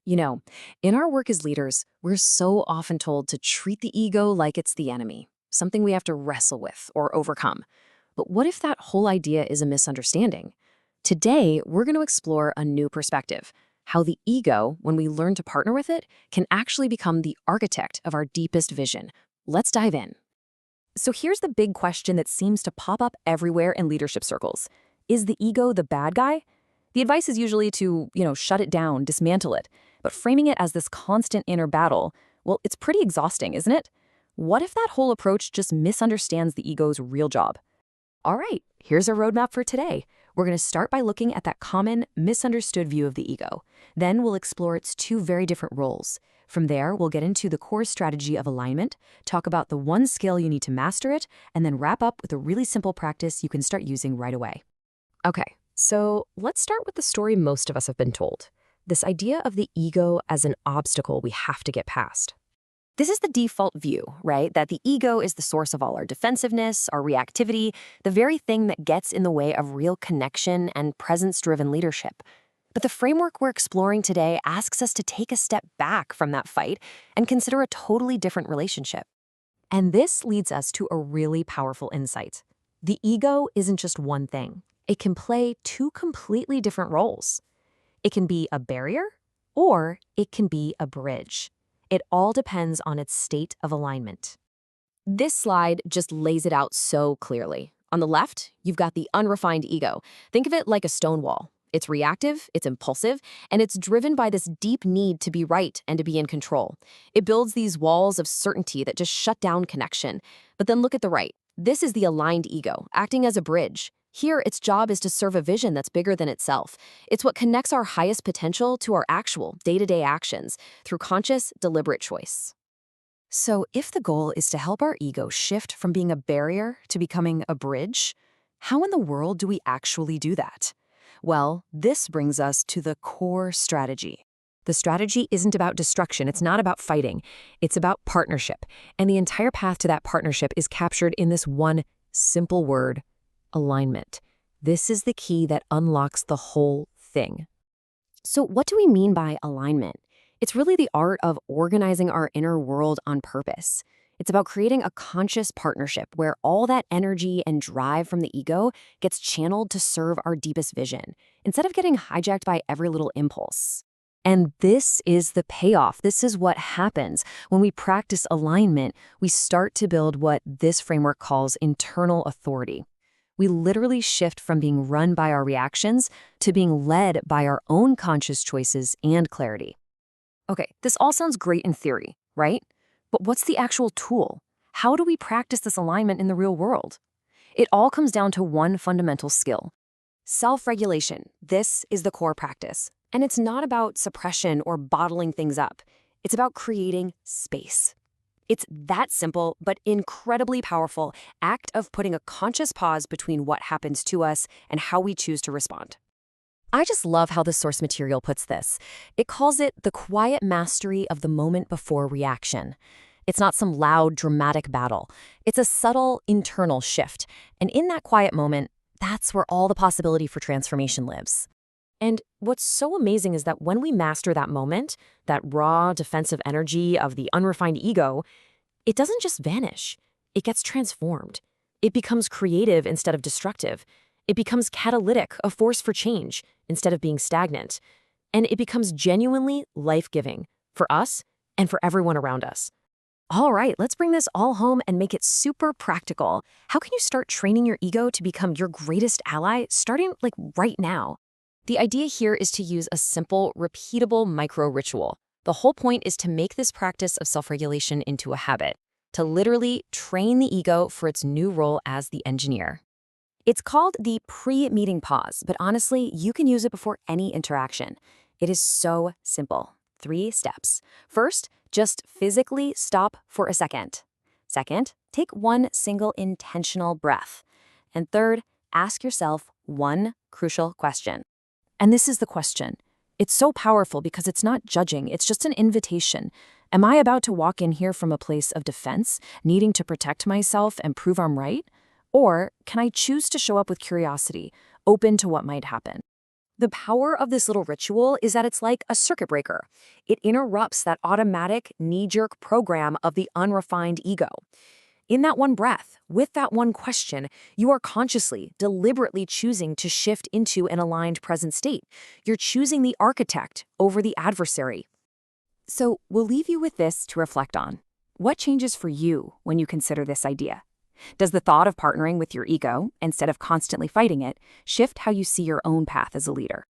You know, in our work as leaders, we're so often told to treat the ego like it's the enemy, something we have to wrestle with or overcome. But what if that whole idea is a misunderstanding? Today, we're going to explore a new perspective, how the ego, when we learn to partner with it, can actually become the architect of our deepest vision. Let's dive in. So here's the big question that seems to pop up everywhere in leadership circles. Is the ego the bad guy? The advice is usually to, shut it down, dismantle it. But framing it as this constant inner battle, well, it's pretty exhausting, isn't it? What if that whole approach just misunderstands the ego's real job? All right, here's our roadmap for today. We're going to start by looking at that common, misunderstood view of the ego. Then we'll explore its two very different roles. From there, we'll get into the core strategy of alignment, talk about the one skill you need to master it, and then wrap up with a really simple practice you can start using right away. Okay, so let's start with the story most of us have been told. This idea of the ego as an obstacle we have to get past. This is the default view, right? That the ego is the source of all our defensiveness, our reactivity, the very thing that gets in the way of real connection and presence-driven leadership. But the framework we're exploring today asks us to take a step back from that fight and consider a totally different relationship. And this leads us to a really powerful insight. The ego isn't just one thing. It can play two completely different roles. It can be a barrier, or it can be a bridge. It all depends on its state of alignment. This slide just lays it out so clearly. On the left, you've got the unrefined ego. Think of it like a stone wall. It's reactive, it's impulsive, and it's driven by this deep need to be right and to be in control. It builds these walls of certainty that just shut down connection. But then look at the right. This is the aligned ego, acting as a bridge. Here, its job is to serve a vision that's bigger than itself. It's what connects our highest potential to our actual, day-to-day actions through conscious, deliberate choice. So if the goal is to help our ego shift from being a barrier to becoming a bridge, how in the world do we actually do that? Well, this brings us to the core strategy. The strategy isn't about destruction, it's not about fighting, it's about partnership. And the entire path to that partnership is captured in this one simple word: alignment. This is the key that unlocks the whole thing. So what do we mean by alignment? It's really the art of organizing our inner world on purpose. It's about creating a conscious partnership where all that energy and drive from the ego gets channeled to serve our deepest vision, instead of getting hijacked by every little impulse. And this is the payoff. This is what happens. When we practice alignment, we start to build what this framework calls internal authority. We literally shift from being run by our reactions to being led by our own conscious choices and clarity. Okay, this all sounds great in theory, right? But what's the actual tool? How do we practice this alignment in the real world? It all comes down to one fundamental skill: self-regulation. This is the core practice. And it's not about suppression or bottling things up. It's about creating space. It's that simple, but incredibly powerful act of putting a conscious pause between what happens to us and how we choose to respond. I just love how the source material puts this. It calls it the quiet mastery of the moment before reaction. It's not some loud, dramatic battle. It's a subtle, internal shift. And in that quiet moment, that's where all the possibility for transformation lives. And what's so amazing is that when we master that moment, that raw, defensive energy of the unrefined ego, it doesn't just vanish. It gets transformed. It becomes creative instead of destructive. It becomes catalytic, a force for change, instead of being stagnant. And it becomes genuinely life-giving for us and for everyone around us. All right, let's bring this all home and make it super practical. How can you start training your ego to become your greatest ally, starting right now? The idea here is to use a simple, repeatable micro-ritual. The whole point is to make this practice of self-regulation into a habit, to literally train the ego for its new role as the engineer. It's called the pre-meeting pause, but honestly, you can use it before any interaction. It is so simple. 3 steps. First, just physically stop for a second. Second, take one single intentional breath. And third, ask yourself one crucial question. And this is the question. It's so powerful because it's not judging, it's just an invitation. Am I about to walk in here from a place of defense, needing to protect myself and prove I'm right? Or can I choose to show up with curiosity, open to what might happen? The power of this little ritual is that it's like a circuit breaker. It interrupts that automatic, knee-jerk program of the unrefined ego. In that one breath, with that one question, you are consciously, deliberately choosing to shift into an aligned present state. You're choosing the architect over the adversary. So we'll leave you with this to reflect on. What changes for you when you consider this idea? Does the thought of partnering with your ego, instead of constantly fighting it, shift how you see your own path as a leader?